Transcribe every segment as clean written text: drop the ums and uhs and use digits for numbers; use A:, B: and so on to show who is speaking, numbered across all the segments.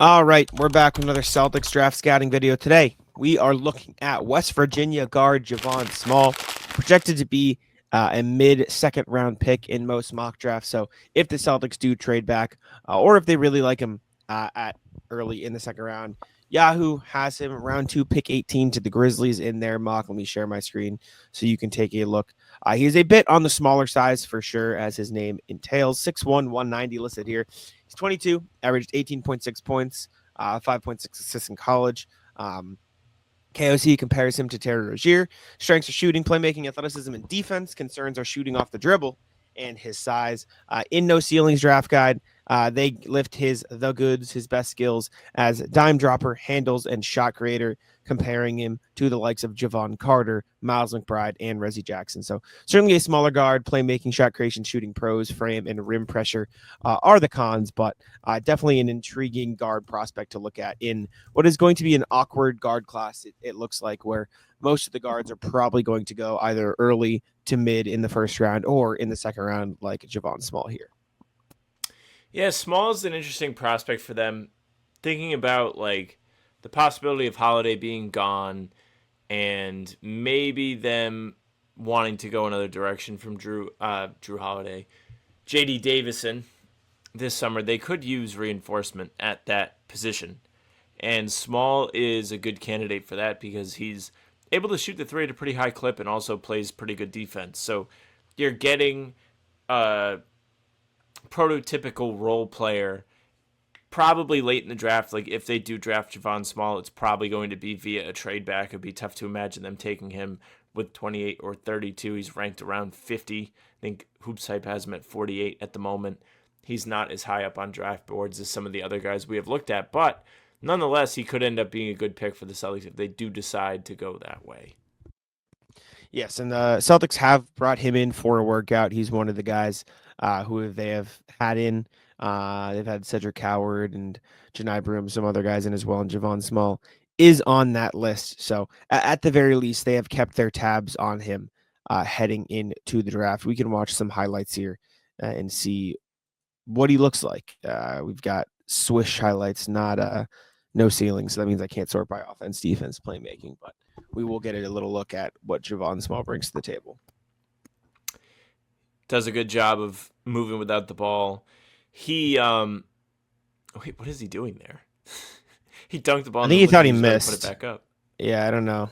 A: All right, we're back with another Celtics draft scouting video today. We are looking at West Virginia guard Javon Small, projected to be a mid-second round pick in most mock drafts. So if the Celtics do trade back, or if they really like him at early in the second round, Yahoo has him round 2, pick 18 to the Grizzlies in their mock. Let me share my screen so you can take a look. He is a bit on the smaller size for sure, as his name entails. 6'1", 190 listed here. He's 22, averaged 18.6 points, 5.6 assists in college. KOC compares him to Terry Rozier. Strengths are shooting, playmaking, athleticism, and defense. Concerns are shooting off the dribble and his size. In No Ceilings draft guide, they lift the goods, his best skills as dime dropper, handles, and shot creator, comparing him to the likes of Javon Carter, Miles McBride, and Reggie Jackson. So certainly a smaller guard, playmaking, shot creation, shooting pros, frame, and rim pressure are the cons, but definitely an intriguing guard prospect to look at in what is going to be an awkward guard class, it looks like, where most of the guards are probably going to go either early to mid in the first round or in the second round, like Javon Small here.
B: Yeah, Small is an interesting prospect for them. Thinking about like the possibility of Holiday being gone and maybe them wanting to go another direction from Drew Holiday. JD Davison this summer, they could use reinforcement at that position. And Small is a good candidate for that because he's able to shoot the three at a pretty high clip and also plays pretty good defense. So you're getting a prototypical role player probably late in the draft. Like if they do draft Javon Small, it's probably going to be via a trade back. It'd be tough to imagine them taking him with 28 or 32. He's ranked around 50. I think Hoops Hype has him at 48 at the moment. He's not as high up on draft boards as some of the other guys we have looked at, but nonetheless, he could end up being a good pick for the Celtics if they do decide to go that way.
A: Yes, and the Celtics have brought him in for a workout. He's one of the guys who they have had in. They've had Cedric Howard and Janai Broom, some other guys in as well, and Javon Small is on that list. So at the very least, they have kept their tabs on him heading into the draft. We can watch some highlights here and see what he looks like. We've got swish highlights, not no ceiling. So that means I can't sort by offense, defense, playmaking, but we will get a little look at what Javon Small brings to the table.
B: Does a good job of moving without the ball. He wait, what is he doing there? He dunked the ball.
A: I think he thought he missed.
B: Put it back up.
A: Yeah, I don't know.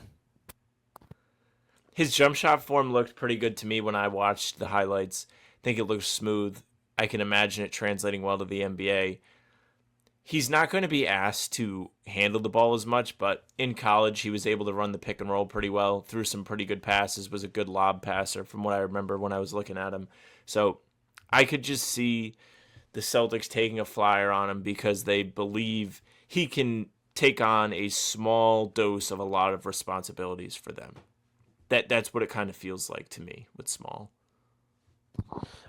B: His jump shot form looked pretty good to me when I watched the highlights. I think it looked smooth. I can imagine it translating well to the NBA. He's not going to be asked to handle the ball as much, but in college he was able to run the pick and roll pretty well, threw some pretty good passes, was a good lob passer from what I remember when I was looking at him. So I could just see the Celtics taking a flyer on him because they believe he can take on a small dose of a lot of responsibilities for them. That's what it kind of feels like to me with Small.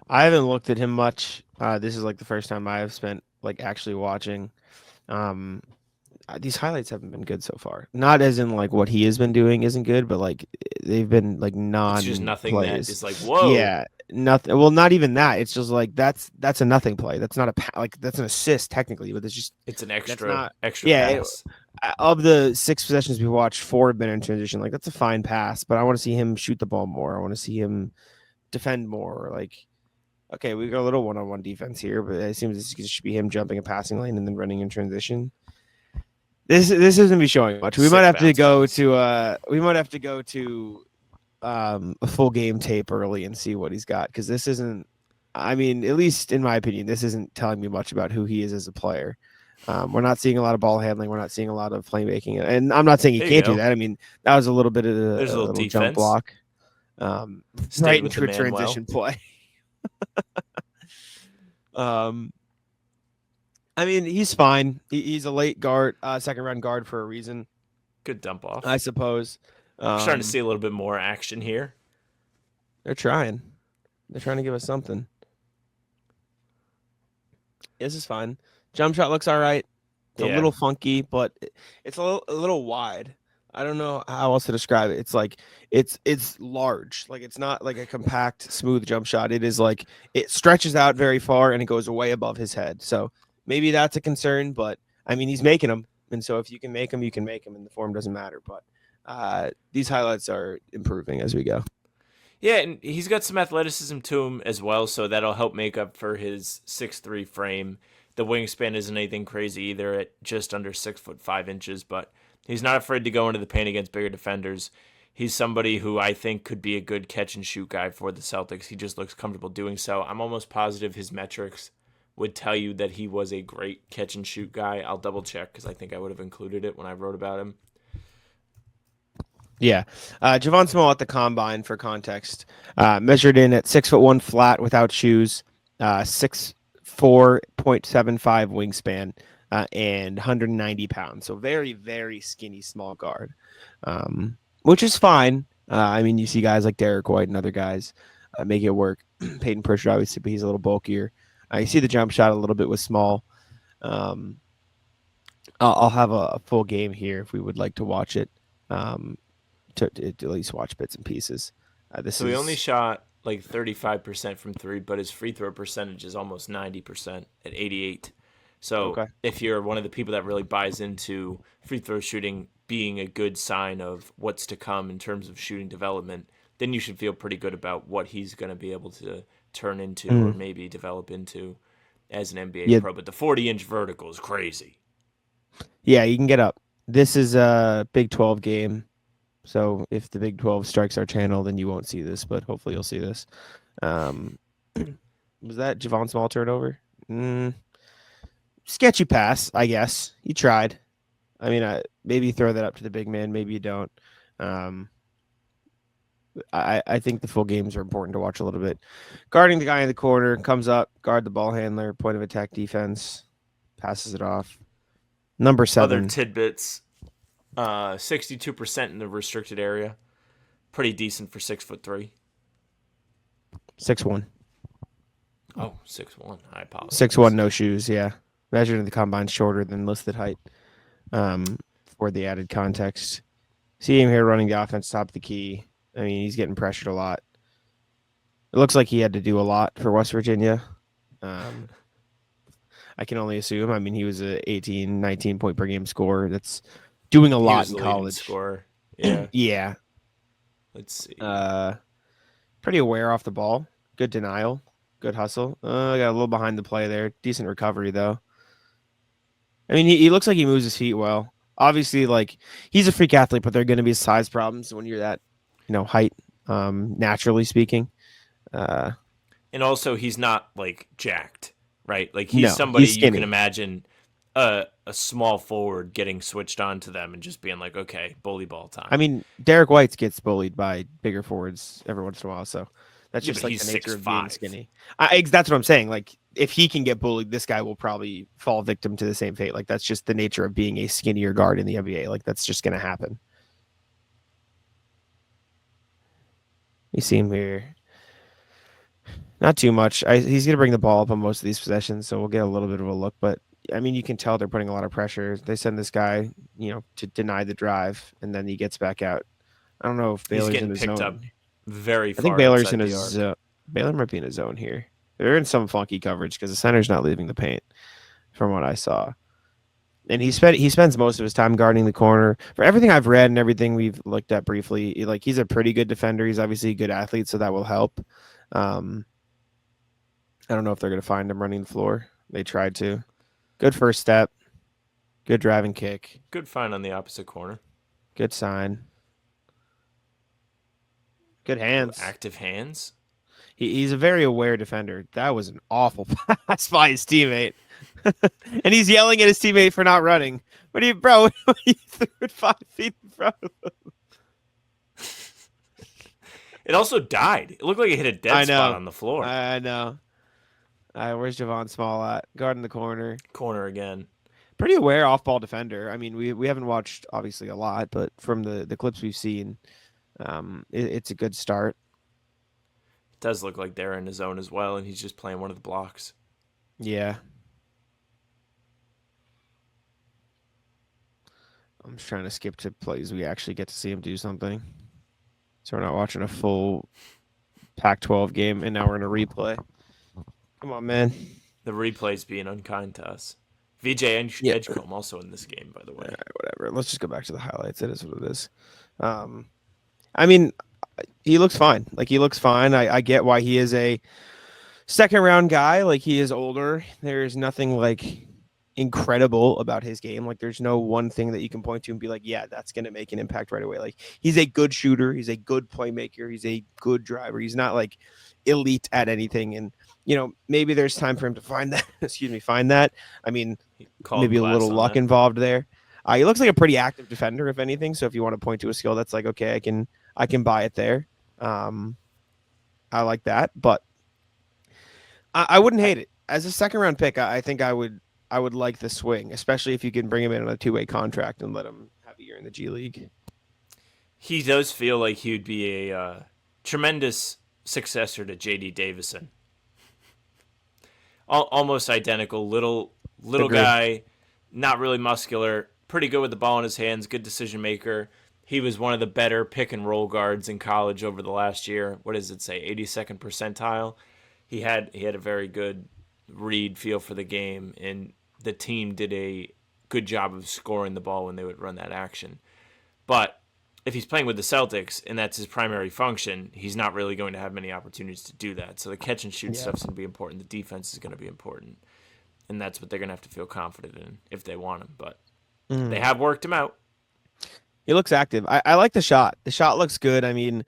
A: I haven't looked at him much. This is like the first time I have spent like actually watching. Um, these highlights haven't been good so far. Not as in like what he has been doing isn't good, but like they've been like
B: It's just nothing
A: non-plays.
B: that is like, whoa.
A: Yeah, nothing. Well, not even that. It's just like that's a nothing play. That's not like that's an assist technically, but
B: it's an
A: not
B: extra
A: yeah.
B: pass.
A: Of the 6 possessions we watched, 4 have been in transition. Like that's a fine pass, but I want to see him shoot the ball more. I want to see him defend more. Like, okay, we got a little one-on-one defense here, but it seems this should be him jumping a passing lane and then running in transition. This isn't be showing much. We might have to go to a full game tape early and see what he's got, because this isn't. I mean, at least in my opinion, this isn't telling me much about who he is as a player. We're not seeing a lot of ball handling. We're not seeing a lot of playmaking, and I'm not saying he can't do that. I mean, that was a little bit of
B: There's a little
A: jump block, right into a transition play. I mean, he's fine. He's a late guard, second round guard for a reason.
B: Good dump off,
A: I suppose.
B: I'm starting to see a little bit more action here.
A: They're trying. They're trying to give us something. This is fine. Jump shot looks all right. It's a little funky, but it's a little wide. I don't know how else to describe it. It's like it's large. Like it's not like a compact, smooth jump shot. It is like it stretches out very far and it goes way above his head. So maybe that's a concern, but I mean, he's making them, and so if you can make them, you can make them, and the form doesn't matter. But these highlights are improving as we go.
B: Yeah, and he's got some athleticism to him as well, so that'll help make up for his 6'3" frame. The wingspan isn't anything crazy either at just under 6'5", but he's not afraid to go into the paint against bigger defenders. He's somebody who I think could be a good catch and shoot guy for the Celtics. He just looks comfortable doing so. I'm almost positive his metrics would tell you that he was a great catch and shoot guy. I'll double check because I think I would have included it when I wrote about him.
A: Yeah. Javon Small at the combine, for context, measured in at 6'1" flat without shoes, 6'4.75" wingspan, and 190 pounds. So very, very skinny small guard, which is fine. I mean, you see guys like Derek White and other guys make it work. Peyton Pritchard, obviously, but he's a little bulkier. You see the jump shot a little bit with Small. I'll have a full game here if we would like to watch it. To at least watch bits and pieces.
B: He only shot like 35% from three, but his free throw percentage is almost 90% at 88. So
A: Okay.
B: if you're one of the people that really buys into free throw shooting being a good sign of what's to come in terms of shooting development, then you should feel pretty good about what he's going to be able to turn into or maybe develop into as an NBA pro. But the 40-inch vertical is crazy.
A: Yeah, you can get up. This is a Big 12 game. So if the Big 12 strikes our channel, then you won't see this, but hopefully you'll see this. Was that Javon Small turnover? Sketchy pass, I guess. He tried. I mean, maybe throw that up to the big man. Maybe you don't. I think the full games are important to watch a little bit. Guarding the guy in the corner, comes up, guard the ball handler, point of attack defense, passes it off. Number 7.
B: Other tidbits. 62% in the restricted area. Pretty decent for 6'3".
A: 6'1".
B: Oh, 6'1". I apologize.
A: 6'1", no shoes, yeah. Measured in the combine, shorter than listed height. For the added context. See him here running the offense, top of the key. I mean, he's getting pressured a lot. It looks like he had to do a lot for West Virginia. I can only assume. I mean, he was a 18, 19 point per game scorer. That's doing a lot in college.
B: Scorer. Yeah.
A: Yeah.
B: Let's see.
A: Pretty aware off the ball. Good denial. Good hustle. Got a little behind the play there. Decent recovery, though. I mean, he looks like he moves his feet well. Obviously, like, he's a freak athlete, but there are going to be size problems when you're that, height, naturally speaking.
B: And also, he's not, like, jacked, right? Like, he's somebody you can imagine a small forward getting switched on to them and just being like, okay, bully ball time.
A: I mean, Derek White gets bullied by bigger forwards every once in a while, so that's just like the nature of being skinny. That's what I'm saying. Like, if he can get bullied, this guy will probably fall victim to the same fate. Like, that's just the nature of being a skinnier guard in the NBA. Like, that's just going to happen. You see him here. Not too much. He's going to bring the ball up on most of these possessions, so we'll get a little bit of a look. But, I mean, you can tell they're putting a lot of pressure. They send this guy, to deny the drive, and then he gets back out. I don't know if Baylor's in his zone.
B: Up very far.
A: I think Baylor's in a zone. Baylor might be in a zone here. They're in some funky coverage because the center's not leaving the paint, from what I saw. And he spends most of his time guarding the corner. For everything I've read and everything we've looked at briefly, like, he's a pretty good defender. He's obviously a good athlete, so that will help. I don't know if they're going to find him running the floor. They tried to. Good first step. Good driving kick.
B: Good find on the opposite corner.
A: Good sign. Good hands.
B: Active hands.
A: He's a very aware defender. That was an awful pass by his teammate. And he's yelling at his teammate for not running. What are you, bro? He threw it 5 feet in front of him.
B: It also died. It looked like it hit a dead spot on the floor.
A: I know. Where's Javon Small at? Guarding the corner.
B: Corner again.
A: Pretty aware off-ball defender. I mean, we haven't watched, obviously, a lot, but from the clips we've seen, it's a good start.
B: It does look like they're in his zone as well, and he's just playing one of the blocks.
A: Yeah. I'm just trying to skip to plays we actually get to see him do something. So we're not watching a full Pac-12 game, and now we're in a replay. Come on, man.
B: The replay's being unkind to us. VJ
A: Yeah,
B: Edgecombe also in this game, by the way.
A: whatever. Let's just go back to the highlights. It is what it is. I mean, he looks fine. Like, he looks fine. I get why he is a second round guy. Like, he is older. There's nothing like incredible about his game. Like, there's no one thing that you can point to and be like, yeah, that's going to make an impact right away. Like, he's a good shooter. He's a good playmaker. He's a good driver. He's not like elite at anything. And, maybe there's time for him to find that. Find that. I mean, maybe a little luck involved there. He looks like a pretty active defender, if anything. So if you want to point to a skill that's like, okay, I can buy it there. I like that, but I wouldn't hate it as a second round pick. I think I would like the swing, especially if you can bring him in on a 2-way contract and let him have a year in the G League.
B: He does feel like he would be a tremendous successor to JD Davison. Almost identical, little guy, not really muscular, pretty good with the ball in his hands, good decision maker. He was one of the better pick and roll guards in college over the last year. What does it say? 82nd percentile. He had a very good read, feel for the game, and the team did a good job of scoring the ball when they would run that action. But if he's playing with the Celtics and that's his primary function, he's not really going to have many opportunities to do that. So the catch and shoot stuff's going to be important. The defense is going to be important. And that's what they're going to have to feel confident in if they want him. But they have worked him out.
A: He looks active. I like the shot. The shot looks good. I mean,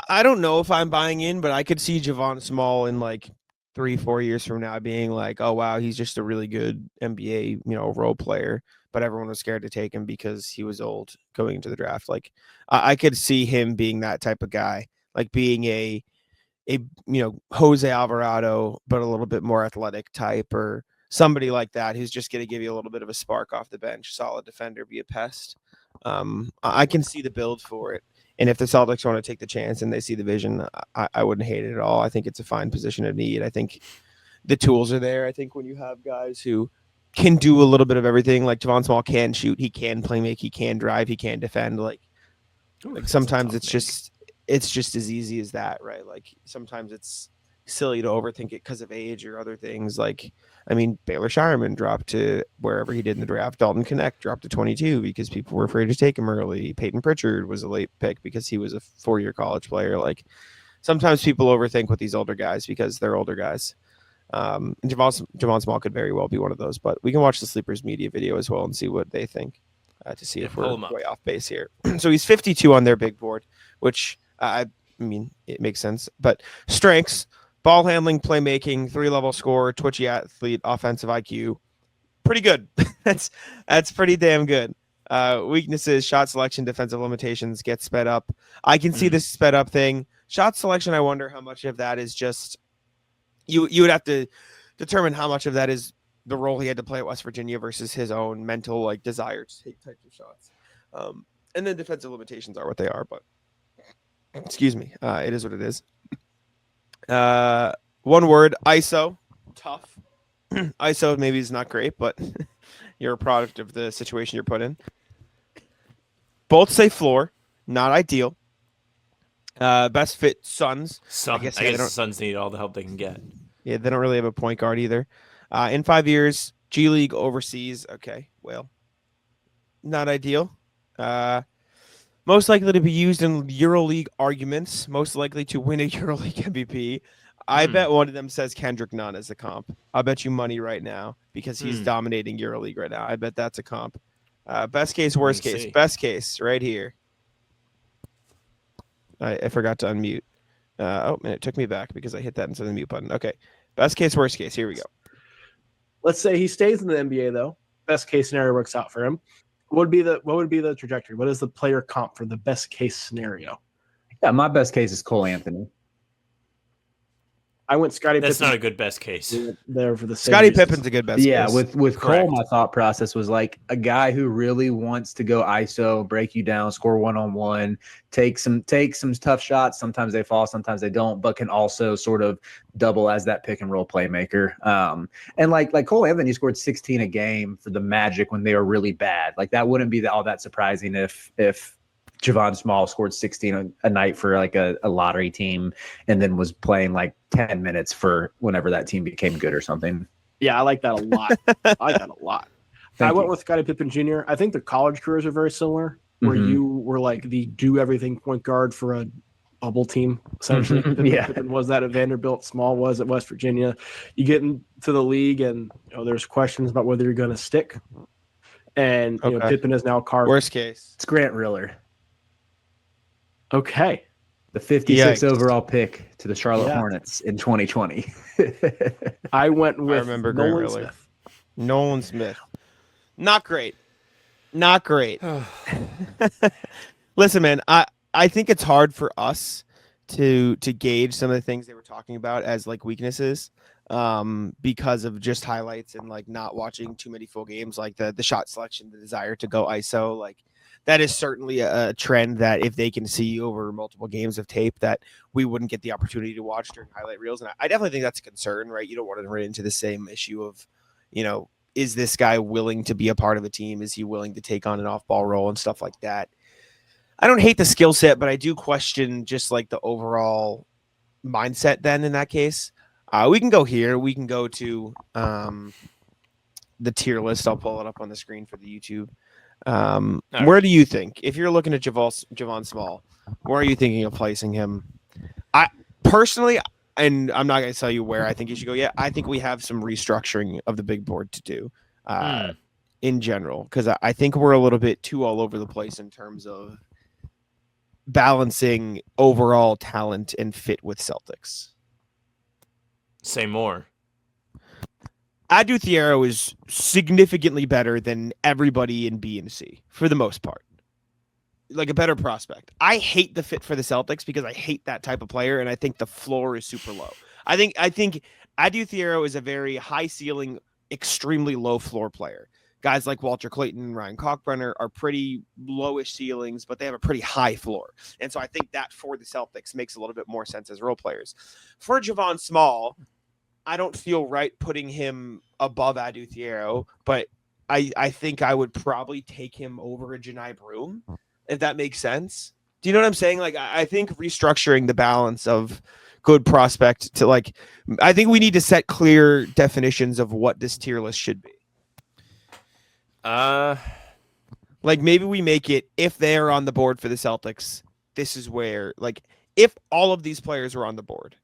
A: I don't know if I'm buying in, but I could see Javon Small in like 3-4 years from now being like, oh, wow, he's just a really good NBA, role player. But everyone was scared to take him because he was old going into the draft. Like, I could see him being that type of guy, like being a Jose Alvarado, but a little bit more athletic type, or somebody like that who's just going to give you a little bit of a spark off the bench, solid defender, be a pest. I can see the build for it. And if the Celtics want to take the chance and they see the vision, I wouldn't hate it at all. I think it's a fine position of need. I think the tools are there. I think when you have guys who can do a little bit of everything, like Javon Small can shoot, he can play make, he can drive, he can defend. Like sometimes it's just as easy as that, right? Like sometimes it's silly to overthink it because of age or other things. Like, I mean, Baylor Shireman dropped to wherever he did in the draft. Dalton Connect dropped to 22 because people were afraid to take him early. Peyton Pritchard was a late pick because he was a 4-year college player. Like sometimes people overthink with these older guys because they're older guys. And Javon Small could very well be one of those, but we can watch the Sleepers media video as well and see what they think to see if we're way off base here. So he's 52 on their big board, which I mean, it makes sense, but strengths: ball handling, playmaking, 3-level scorer, twitchy athlete, offensive IQ. Pretty good. That's pretty damn good. Weaknesses: shot selection, defensive limitations, get sped up. I can see this sped up thing. Shot selection, I wonder how much of that is just you would have to determine how much of that is the role he had to play at West Virginia versus his own mental like desire to take types of shots. And then defensive limitations are what they are, but excuse me, it is what it is. One word: ISO. Tough. ISO maybe is not great, but you're a product of the situation you're put in. Both say floor, not ideal. Best fit Suns.
B: I guess the Suns need all the help they can get.
A: Yeah, they don't really have a point guard either. In 5 years, G League, overseas. Okay, well, not ideal. Most likely to be used in EuroLeague arguments. Most likely to win a EuroLeague MVP. I bet one of them says Kendrick Nunn as a comp. I'll bet you money right now because he's dominating EuroLeague right now. I bet that's a comp. Best case, worst case. Best case, right here. I forgot to unmute. And it took me back because I hit that instead of the mute button. Okay. Best case, worst case. Here we go.
C: Let's say he stays in the NBA, though. Best case scenario works out for him. What would be the trajectory? What is the player comp for the best case scenario?
D: Yeah, my best case is Cole Anthony.
C: I went Scottie Pippen.
B: That's not a good best case.
C: There for the
A: Scottie Pippen's a good best case.
D: Yeah, with Cole, my thought process was like a guy who really wants to go ISO, break you down, score one-on-one, take some tough shots. Sometimes they fall, sometimes they don't, but can also sort of double as that pick and roll playmaker. And like Cole Anthony scored 16 a game for the Magic when they were really bad. Like that wouldn't be all that surprising if Javon Small scored 16 a night for like a lottery team and then was playing like 10 minutes for whenever that team became good or something.
C: Yeah, I like that a lot. I like that a lot. I
D: Thank
C: went
D: you.
C: with Scottie Pippen Jr. I think their college careers are very similar, where
D: Mhm.
C: you were like the do everything point guard for a bubble team, essentially.
D: Yeah.
C: Pippen was that at Vanderbilt, Small was at West Virginia. You get into the league, and there's questions about whether you're going to stick. And
A: Okay.
C: Pippen is now carved.
A: Worst case.
D: It's Grant Riller,
C: Okay,
D: the 56
A: Yikes.
D: overall pick to the Charlotte
C: Yeah.
D: Hornets in 2020.
C: I went with
A: remember Grant
C: Nolan
A: Riller.
C: Smith.
A: Nolan Smith. Not great. Not great. Listen, man, I think it's hard for us to gauge some of the things they were talking about as like weaknesses because of just highlights and like not watching too many full games, like the shot selection, the desire to go ISO. Like that is certainly a trend that if they can see over multiple games of tape that we wouldn't get the opportunity to watch during highlight reels. And I definitely think that's a concern, right? You don't want to run into the same issue of, is this guy willing to be a part of a team? Is he willing to take on an off-ball role and stuff like that? I don't hate the skill set, but I do question just like the overall mindset then in that case. We can go here. We can go to the tier list. I'll pull it up on the screen for the YouTube. Where do you think, if you're looking at Javon Small, where are you thinking of placing him? I personally, and I'm not going to tell you where I think you should go yet. I think we have some restructuring of the big board to do in general, because I think we're a little bit too all over the place in terms of balancing overall talent and fit with Celtics.
B: Say more.
A: Adu Thiero is significantly better than everybody in B and C for the most part. Like a better prospect. I hate the fit for the Celtics because I hate that type of player, and I think the floor is super low. I think Adu Thiero is a very high ceiling, extremely low floor player. Guys like Walter Clayton and Ryan Kalkbrenner are pretty lowish ceilings, but they have a pretty high floor. And so I think that for the Celtics makes a little bit more sense as role players. For Javon Small, I don't feel right putting him above Adu Thiero, but I think I would probably take him over a Janai Broom, if that makes sense. Do you know what I'm saying? Like, I think restructuring the balance of good prospect to like, I think we need to set clear definitions of what this tier list should be. Like maybe we make it, if they are on the board for the Celtics, this is where, like, if all of these players were on the board,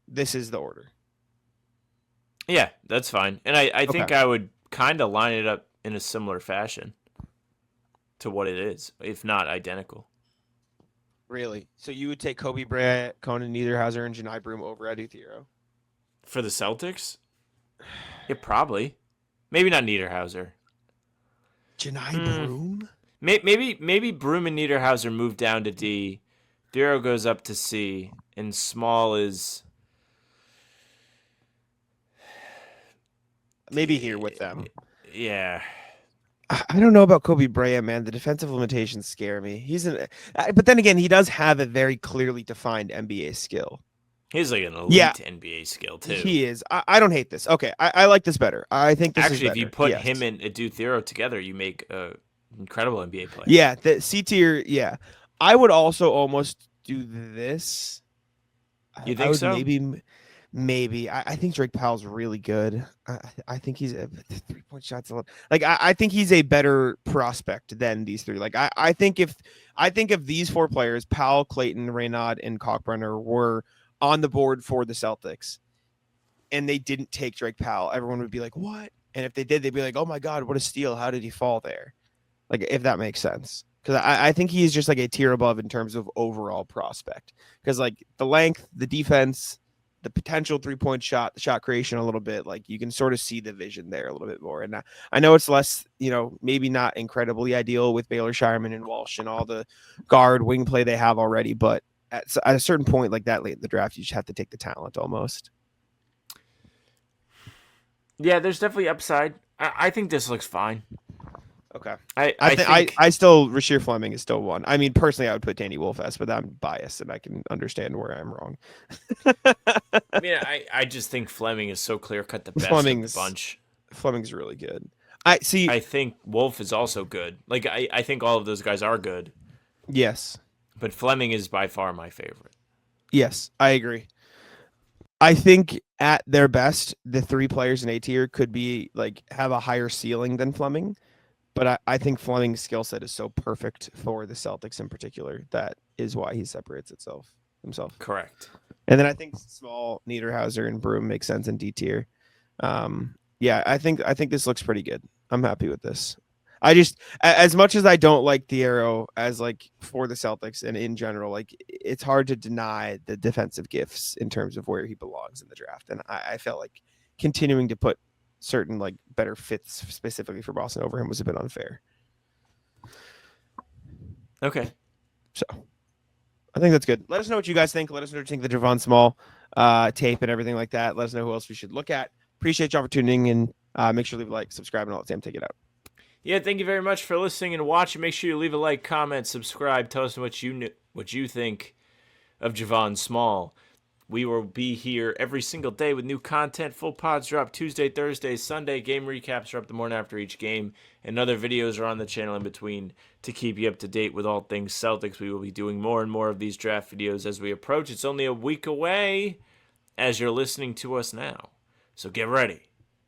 A: this is the order.
B: Yeah, that's fine. And I think I would kind of line it up in a similar fashion to what it is, if not identical.
A: Really? So you would take Kobe Bryant, Conan Niederhauser, and Janai Broom over Adu Thiero?
B: For the Celtics? Yeah, probably. Maybe not Niederhauser.
A: Janai Broom?
B: Maybe Broom and Niederhauser move down to D. Thiero goes up to C, and Small is
A: Maybe here with them.
B: Yeah.
A: I don't know about Kobe Bryant, man. The defensive limitations scare me. But then again, he does have a very clearly defined NBA skill.
B: He's like an elite NBA skill too.
A: He is. I don't hate this. Okay, I like this better. I think this is
B: actually,
A: better.
B: if you put him and Adu Thiero together, you make a incredible NBA player.
A: Yeah, the C tier. Yeah, I would also almost do this.
B: You think so?
A: Maybe. I think Drake Powell's really good. I think he's a 3-point shots. Like I think he's a better prospect than these three. Like I think if these four players, Powell, Clayton, Reynaud, and Kalkbrenner, were on the board for the Celtics, and they didn't take Drake Powell, everyone would be like, "What?" And if they did, they'd be like, "Oh my God, what a steal! How did he fall there?" Like, if that makes sense. Because I think he's just like a tier above in terms of overall prospect. Because like the length, the defense, the potential 3-point shot, the shot creation a little bit, like you can sort of see the vision there a little bit more. And I know it's less, maybe not incredibly ideal with Baylor, Shireman, and Walsh and all the guard wing play they have already, but at a certain point like that late in the draft, you just have to take the talent almost.
B: Yeah, there's definitely upside. I think this looks fine.
A: Okay.
B: I
A: still, Rasheer Fleming is still one. I mean, personally, I would put Danny Wolfess, but I'm biased and I can understand where I'm wrong.
B: I mean, I just think Fleming is so clear cut the best of the bunch.
A: Fleming's really good. I
B: think Wolf is also good. Like I think all of those guys are good.
A: Yes.
B: But Fleming is by far my favorite.
A: Yes, I agree. I think at their best, the 3 players in A tier could be like have a higher ceiling than Fleming. But I think Fleming's skill set is so perfect for the Celtics in particular. That is why he separates himself.
B: Correct.
A: And then I think Small, Niederhauser, and Broom make sense in D tier. Yeah, I think this looks pretty good. I'm happy with this. I just, as much as I don't like Thiero as like for the Celtics and in general, like it's hard to deny the defensive gifts in terms of where he belongs in the draft. And I felt like continuing to put certain like better fits specifically for Boston over him was a bit unfair.
B: Okay.
A: So I think that's good. Let us know what you guys think. Let us know what you think of the Javon Small tape and everything like that. Let us know who else we should look at. Appreciate y'all for tuning in. Make sure to leave a like, subscribe, and all that. Sam, take it out.
B: Yeah, thank you very much for listening and watching. Make sure you leave a like, comment, subscribe. Tell us what you think of Javon Small. We will be here every single day with new content. Full pods drop Tuesday, Thursday, Sunday. Game recaps are up the morning after each game. And other videos are on the channel in between to keep you up to date with all things Celtics. We will be doing more and more of these draft videos as we approach. It's only a week away as you're listening to us now. So get ready.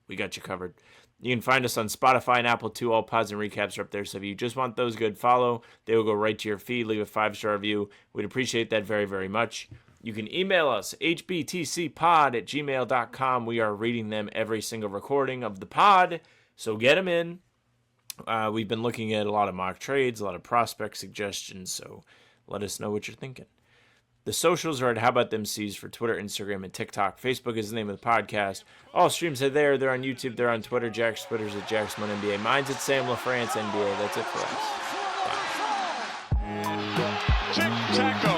B: We got you covered. You can find us on Spotify and Apple too. All pods and recaps are up there. So if you just want those good, follow. They will go right to your feed. Leave a 5-star review. We'd appreciate that very, very much. You can email us, hbtcpod@gmail.com. We are reading them every single recording of the pod, so get them in. We've been looking at a lot of mock trades, a lot of prospect suggestions, so let us know what you're thinking. The socials are at How About Them C's for Twitter, Instagram, and TikTok. Facebook is the name of the podcast. All streams are there. They're on YouTube. They're on Twitter. Jack's Twitter's at JackSmonNBA. Mine's at Sam LaFrance NBA. That's it for us. Bye.
E: Tic-tac-toe.